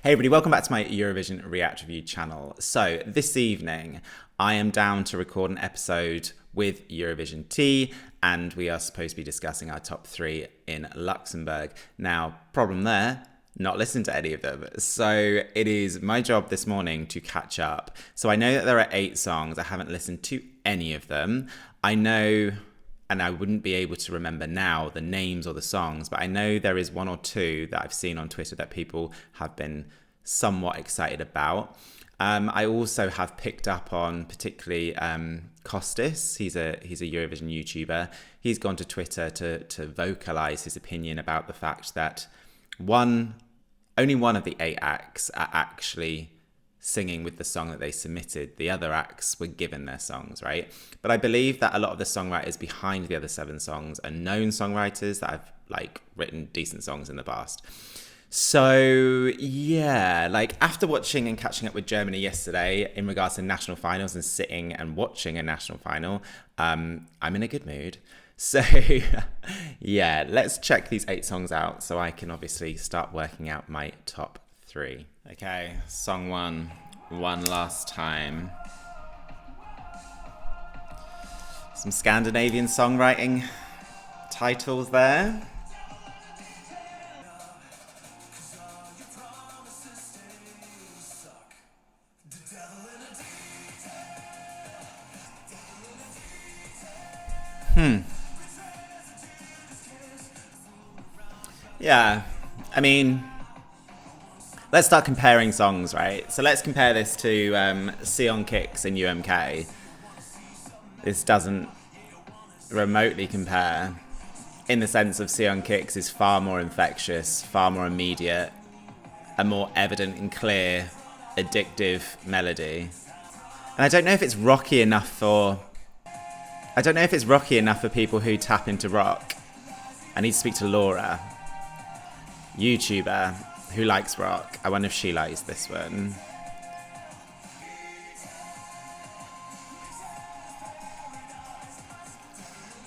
Hey everybody, welcome back to my Eurovision React Review channel. So this evening, I am down to record an episode with Eurovision Tea, and we are supposed to be discussing our top 3 in Luxembourg. Now, problem there, not listened to any of them. So it is my job this morning to catch up. So I know that there are 8 songs. I haven't listened to any of them. I know, and I wouldn't be able to remember now the names or the songs, but I know there is 1 or 2 that I've seen on Twitter that people have been somewhat excited about. I also have picked up on particularly Costis. He's a Eurovision YouTuber. He's gone to Twitter to vocalize his opinion about the fact that only one of the 8 acts are actually singing with the song that they submitted. The other acts were given their songs, right? But I believe that a lot of the songwriters behind the other 7 songs are known songwriters that have written decent songs in the past. So yeah, after watching and catching up with Germany yesterday in regards to national finals and sitting and watching a national final, I'm in a good mood. So yeah, let's check these 8 songs out so I can obviously start working out my top 3. Okay, song 1, One Last Time. Some Scandinavian songwriting titles there. Yeah, I mean, let's start comparing songs, right? So let's compare this to Sion Kicks in UMK. This doesn't remotely compare in the sense of Sion Kicks is far more infectious, far more immediate, a more evident and clear, addictive melody. And I don't know if it's rocky enough for people who tap into rock. I need to speak to Laura, YouTuber who likes rock. I wonder if she likes this one.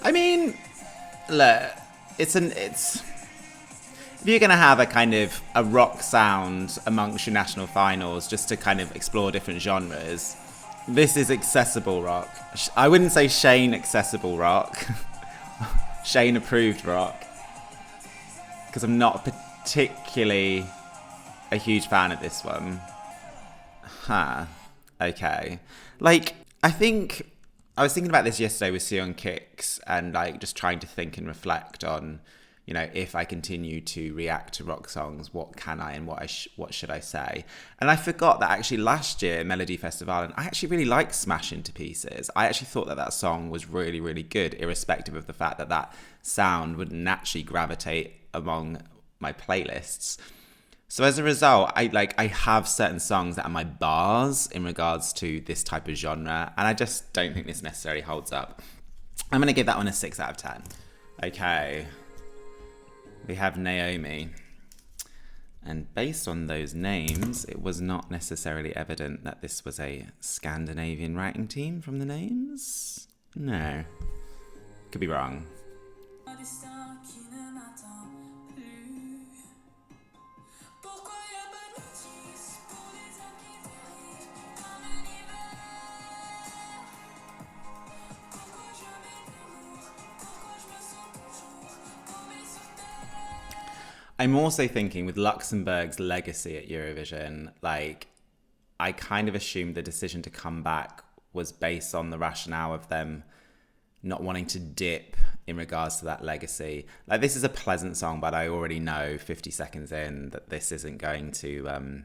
I mean, look, if you're gonna have a kind of a rock sound amongst your national finals just to kind of explore different genres, this is accessible rock. I wouldn't say Shane accessible rock. Shane approved rock. Because I'm not particularly a huge fan of this one. Okay. I was thinking about this yesterday with Sion Kicks and just trying to think and reflect on, if I continue to react to rock songs, what can I and what should I say? And I forgot that actually last year, Melody Festival, and I actually really liked Smash Into Pieces. I actually thought that song was really, really good, irrespective of the fact that sound would naturally gravitate among my playlists. So as a result, I have certain songs that are my bars in regards to this type of genre, and I just don't think this necessarily holds up. I'm going to give that one a 6 out of 10. Okay. We have Naomi. And based on those names, it was not necessarily evident that this was a Scandinavian writing team from the names. No. Could be wrong. I'm also thinking with Luxembourg's legacy at Eurovision, I kind of assumed the decision to come back was based on the rationale of them not wanting to dip in regards to that legacy. This is a pleasant song, but I already know 50 seconds in that this isn't going to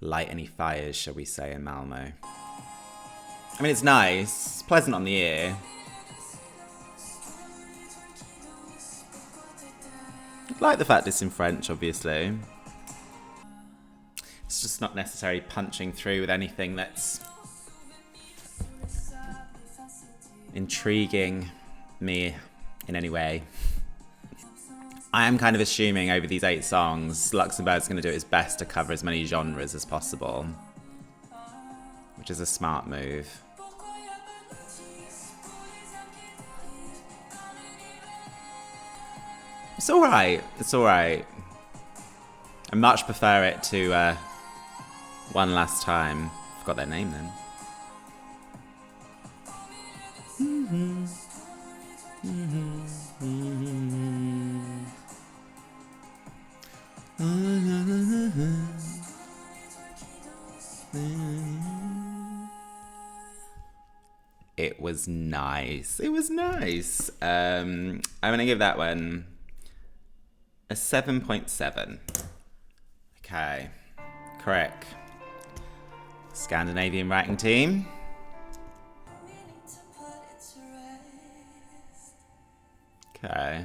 light any fires, shall we say, in Malmo. I mean, it's nice, it's pleasant on the ear. I like the fact it's in French, obviously. It's just not necessarily punching through with anything that's intriguing me in any way. I am kind of assuming over these 8 songs, Luxembourg's going to do its best to cover as many genres as possible, which is a smart move. It's alright. I much prefer it to One Last Time. Forgot their name then. It was nice. It was nice. I'm going to give that one a 7.7. Okay. Krick. Scandinavian writing team. Okay.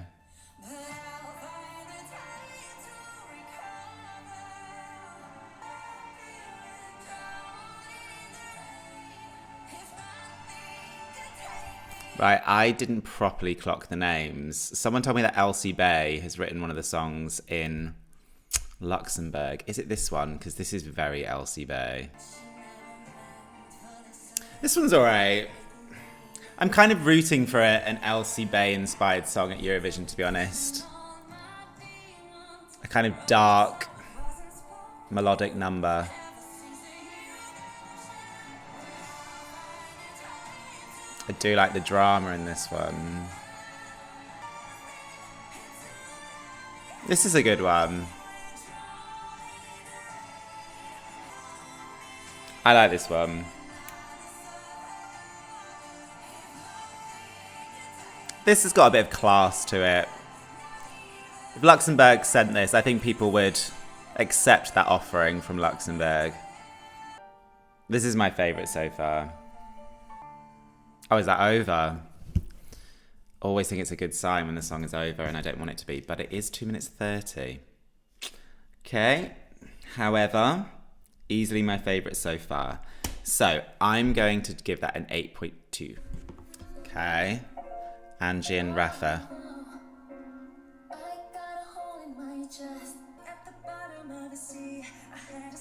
Right, I didn't properly clock the names. Someone told me that Elsie Bay has written one of the songs in Luxembourg. Is it this one? Because this is very Elsie Bay. This one's alright. I'm kind of rooting for an Elsie Bay inspired song at Eurovision, to be honest. A kind of dark, melodic number. I do like the drama in this one. This is a good one. I like this one. This has got a bit of class to it. If Luxembourg sent this, I think people would accept that offering from Luxembourg. This is my favourite so far. Oh, is that over? Always think it's a good sign when the song is over, and I don't want it to be, but it is 2 minutes 30. Okay. However, easily my favourite so far. So I'm going to give that an 8.2. Okay. Angy and Rafa.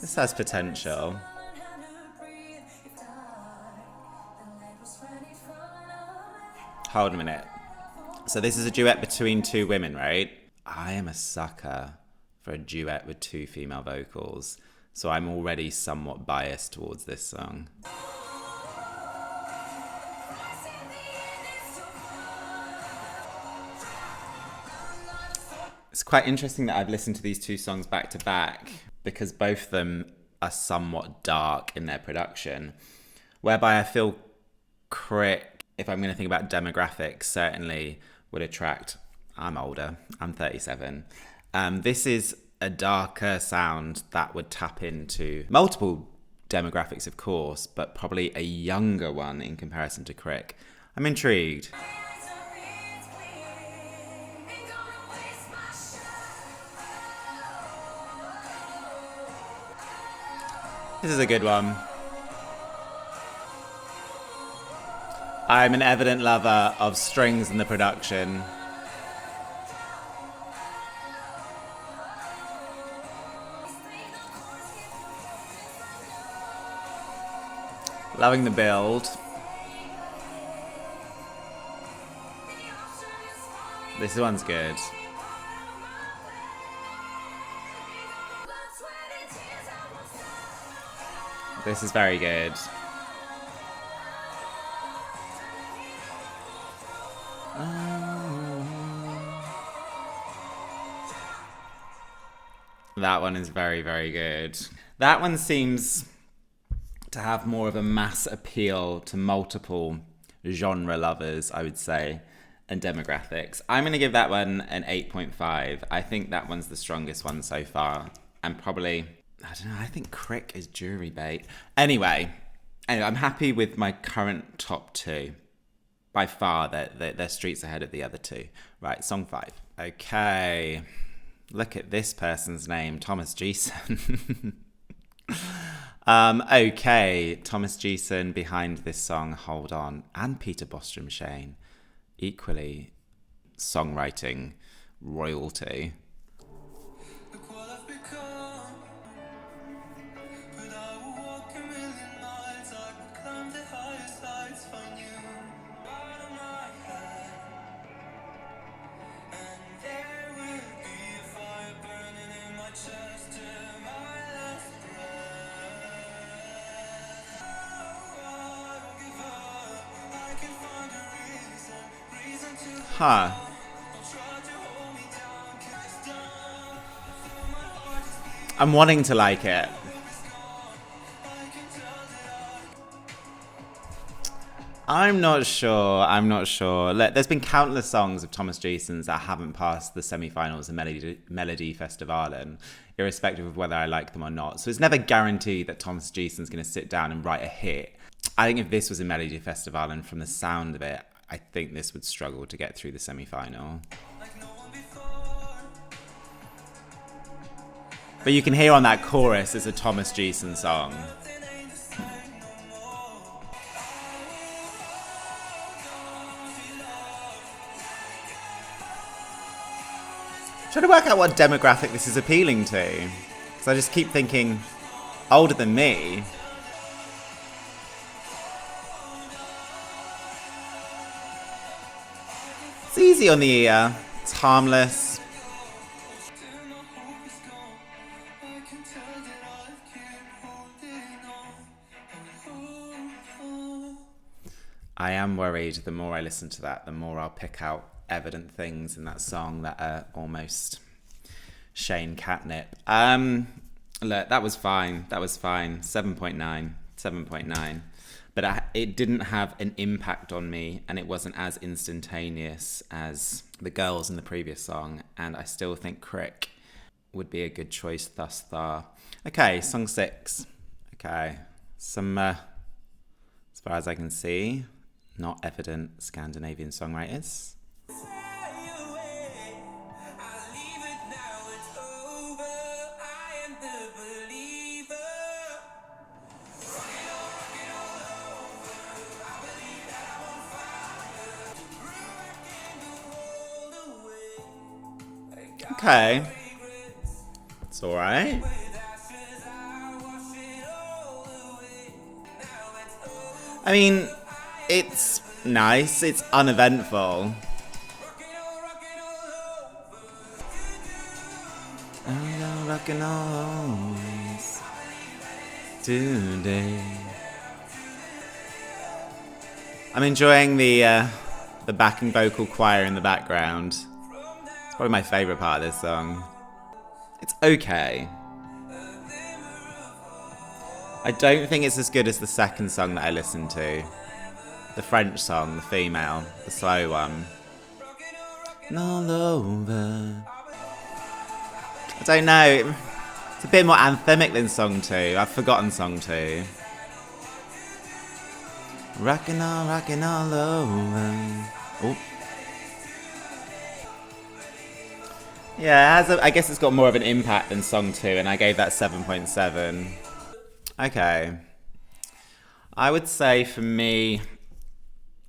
This has potential. Hold a minute. So this is a duet between two women, right? I am a sucker for a duet with two female vocals. So I'm already somewhat biased towards this song. It's quite interesting that I've listened to these two songs back to back because both of them are somewhat dark in their production. Whereby I feel Krick, if I'm going to think about demographics, certainly would attract... I'm older. I'm 37. This is a darker sound that would tap into multiple demographics, of course, but probably a younger one in comparison to Krick. I'm intrigued. This is a good one. I'm an evident lover of strings in the production. Loving the build. This one's good. This is very good. That one is very, very good. That one seems to have more of a mass appeal to multiple genre lovers, I would say, and demographics. I'm going to give that one an 8.5. I think that one's the strongest one so far. And probably, I don't know, I think Krick is jury bait. Anyway, I'm happy with my current top two. By far, they're streets ahead of the other two. Right, song 5. Okay. Look at this person's name, Thomas Gson. Okay, Thomas Gson behind this song, Hold On, and Peter Bostrom Shane, equally songwriting royalty. Huh. I'm wanting to like it. I'm not sure. Look, there's been countless songs of Thomas Jason's that haven't passed the semi-finals of Melody Festivalen, irrespective of whether I like them or not. So it's never guaranteed that Thomas Jason's going to sit down and write a hit. I think if this was a Melody Festivalen, from the sound of it, I think this would struggle to get through the semi-final. But you can hear on that chorus it's a Thomas Jason song. Trying to work out what demographic this is appealing to. Because I just keep thinking, older than me. It's easy on the ear. It's harmless. I am worried the more I listen to that, the more I'll pick out evident things in that song that are almost Shane catnip. Look, that was fine. 7.9. But it didn't have an impact on me, and it wasn't as instantaneous as the girls in the previous song, and I still think Krick would be a good choice thus far. Okay, song 6. Okay, some, as far as I can see, not evident Scandinavian songwriters. Okay, it's all right. I mean, it's nice. It's uneventful. I'm rocking all today. I'm enjoying the backing vocal choir in the background. It's probably my favourite part of this song. It's okay. I don't think it's as good as the second song that I listened to. The French song, the female, the slow one. All over. I don't know. It's a bit more anthemic than song 2. I've forgotten song 2. Rockin' all over. Oh. Yeah, I guess it's got more of an impact than song 2, and I gave that 7.7. Okay. I would say for me,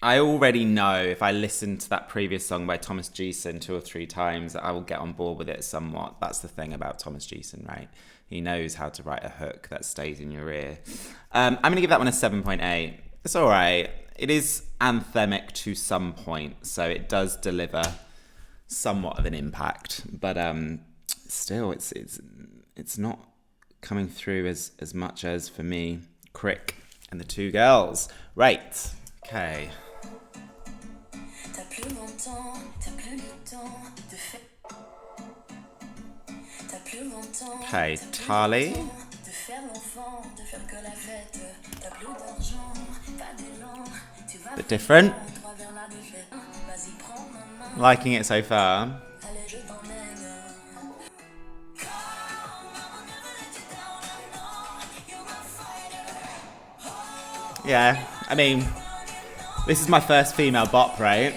I already know if I listen to that previous song by Thomas Jason 2 or 3 times, I will get on board with it somewhat. That's the thing about Thomas Jason, right? He knows how to write a hook that stays in your ear. I'm going to give that one a 7.8. It's all right. It is anthemic to some point, so it does deliver somewhat of an impact. But still, it's not coming through as much as, for me, Krick and the 2 girls. Right. Okay. Okay, Tali. Bit different. Liking it so far. Yeah, I mean, this is my first female bop, right?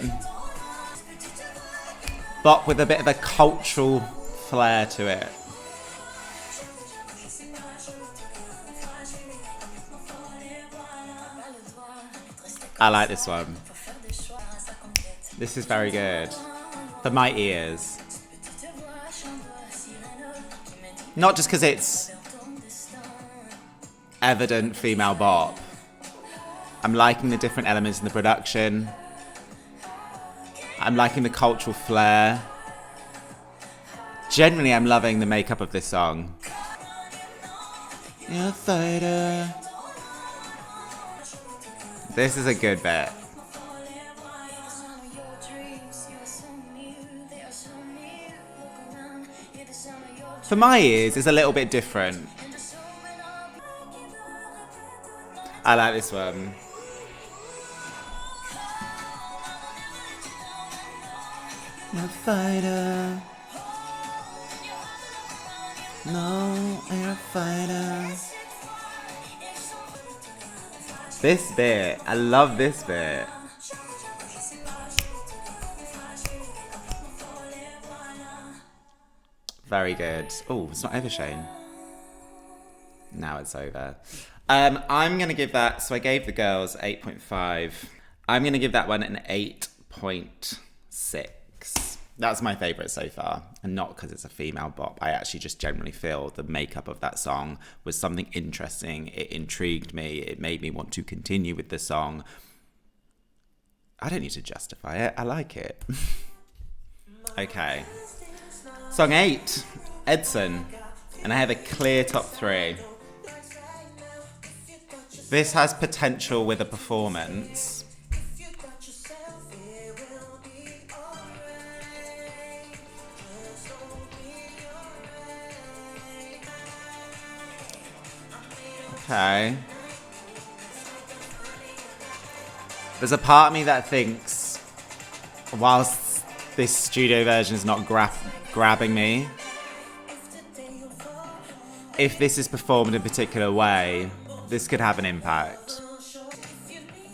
Bop with a bit of a cultural flair to it. I like this one. This is very good. For my ears. Not just because it's evident female bop. I'm liking the different elements in the production. I'm liking the cultural flair. Generally, I'm loving the makeup of this song. You're a fighter. This is a good bit. For my ears, it's a little bit different. I like this one. No fighter. No, you're a fighter. This bit, I love this bit. Very good. Oh, it's not over, Shane. Now it's over. I'm going to give that, so I gave the girls 8.5. I'm going to give that one an 8.6. That's my favourite so far. And not because it's a female bop. I actually just generally feel the makeup of that song was something interesting. It intrigued me. It made me want to continue with the song. I don't need to justify it. I like it. Okay. Song 8, Edsun. And I have a clear top 3. This has potential with a performance. Okay. There's a part of me that thinks, whilst this studio version is not grabbing me, if this is performed in a particular way, this could have an impact.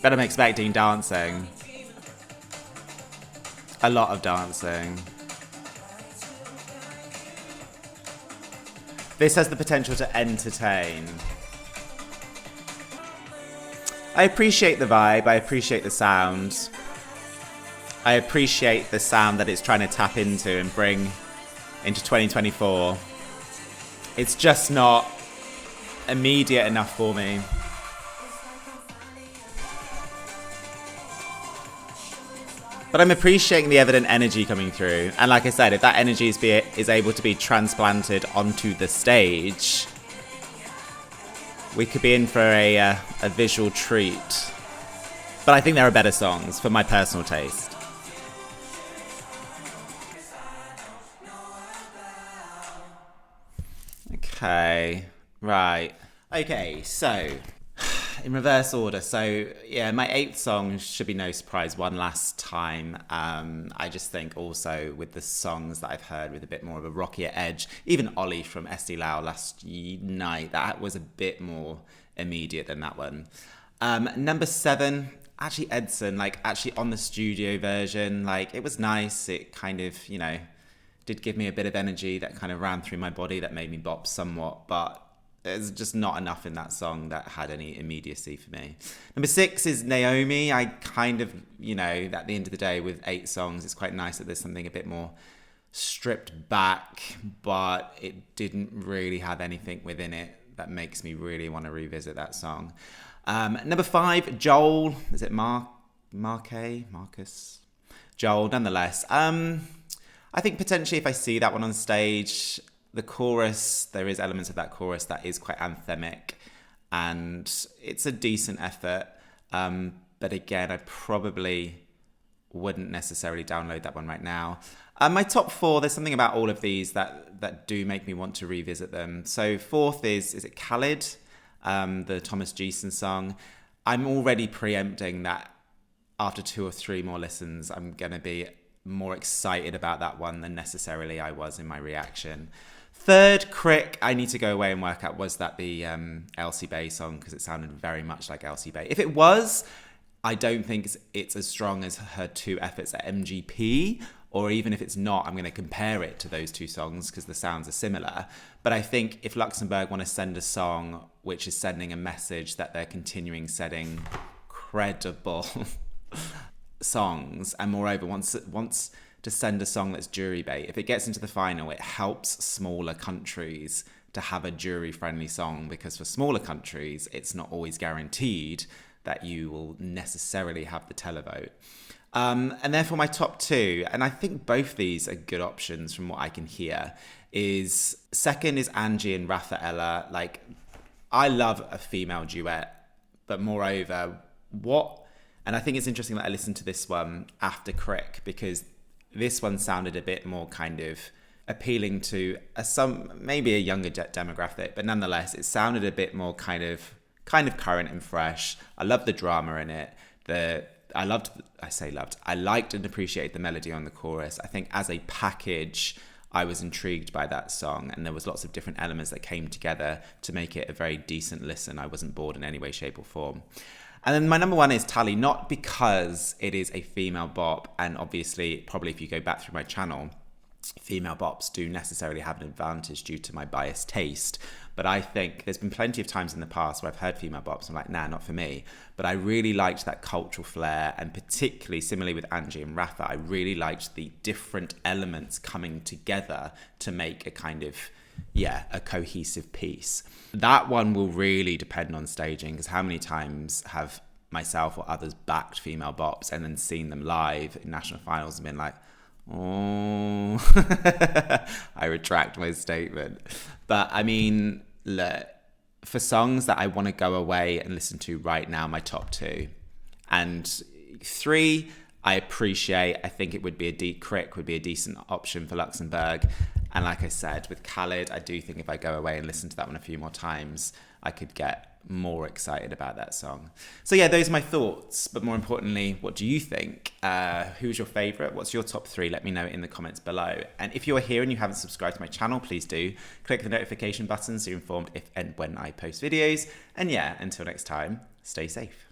But I'm expecting dancing. A lot of dancing. This has the potential to entertain. I appreciate the vibe, I appreciate the sound. I appreciate the sound that it's trying to tap into and bring into 2024. It's just not immediate enough for me. But I'm appreciating the evident energy coming through. And like I said, if that energy is able to be transplanted onto the stage, we could be in for a visual treat. But I think there are better songs for my personal taste. Okay, right. Okay, so in reverse order. So yeah, my 8th song should be no surprise. One Last Time. I just think also with the songs that I've heard with a bit more of a rockier edge, even Ollie from SD Lau last night, that was a bit more immediate than that one. Number 7, actually Edsun, like actually on the studio version, like it was nice. It kind of, you know, did give me a bit of energy that kind of ran through my body that made me bop somewhat, but there's just not enough in that song that had any immediacy for me. Number 6 is Naomi. I kind of, you know, at the end of the day with 8 songs, it's quite nice that there's something a bit more stripped back, but it didn't really have anything within it that makes me really want to revisit that song. Number 5, Joel. Is it Marques? Joel, nonetheless. I think potentially if I see that one on stage, the chorus, there is elements of that chorus that is quite anthemic and it's a decent effort. But again, I probably wouldn't necessarily download that one right now. My top 4, there's something about all of these that do make me want to revisit them. So 4th is it Chaild, the Thomas Gieson song. I'm already preempting that after 2 or 3 more listens, I'm going to be more excited about that one than necessarily I was in my reaction. 3rd, Krick. I need to go away and work out, was that the Elsie Bay song? Because it sounded very much like Elsie Bay. If it was, I don't think it's as strong as her 2 efforts at MGP, or even if it's not, I'm going to compare it to those 2 songs because the sounds are similar. But I think if Luxembourg want to send a song which is sending a message that they're continuing setting credible songs, and moreover wants to send a song that's jury bait, if it gets into the final, it helps smaller countries to have a jury friendly song, because for smaller countries it's not always guaranteed that you will necessarily have the televote. And therefore my top 2, and I think both these are good options from what I can hear, is 2nd is Angy and Rafa. Like, I love a female duet, but moreover, and I think it's interesting that I listened to this one after Krick, because this one sounded a bit more kind of appealing to maybe a younger demographic, but nonetheless, it sounded a bit more kind of current and fresh. I loved the drama in it. I liked and appreciated the melody on the chorus. I think as a package, I was intrigued by that song, and there was lots of different elements that came together to make it a very decent listen. I wasn't bored in any way, shape or form. And then my number one is Tali, not because it is a female bop, and obviously, probably if you go back through my channel, female bops do necessarily have an advantage due to my biased taste. But I think there's been plenty of times in the past where I've heard female bops and I'm like, nah, not for me. But I really liked that cultural flair, and particularly similarly with Angy and Rafa, I really liked the different elements coming together to make a kind of, a cohesive piece. That one will really depend on staging, because how many times have myself or others backed female bops and then seen them live in national finals and been like, oh, I retract my statement. But I mean, look, for songs that I want to go away and listen to right now, my top two. And three, I appreciate. I think it would be Krick would be a decent option for Luxembourg. And like I said, with Chaild, I do think if I go away and listen to that one a few more times, I could get more excited about that song. So yeah, those are my thoughts. But more importantly, what do you think? Who's your favourite? What's your top three? Let me know in the comments below. And if you're here and you haven't subscribed to my channel, please do. Click the notification button so you're informed if and when I post videos. And yeah, until next time, stay safe.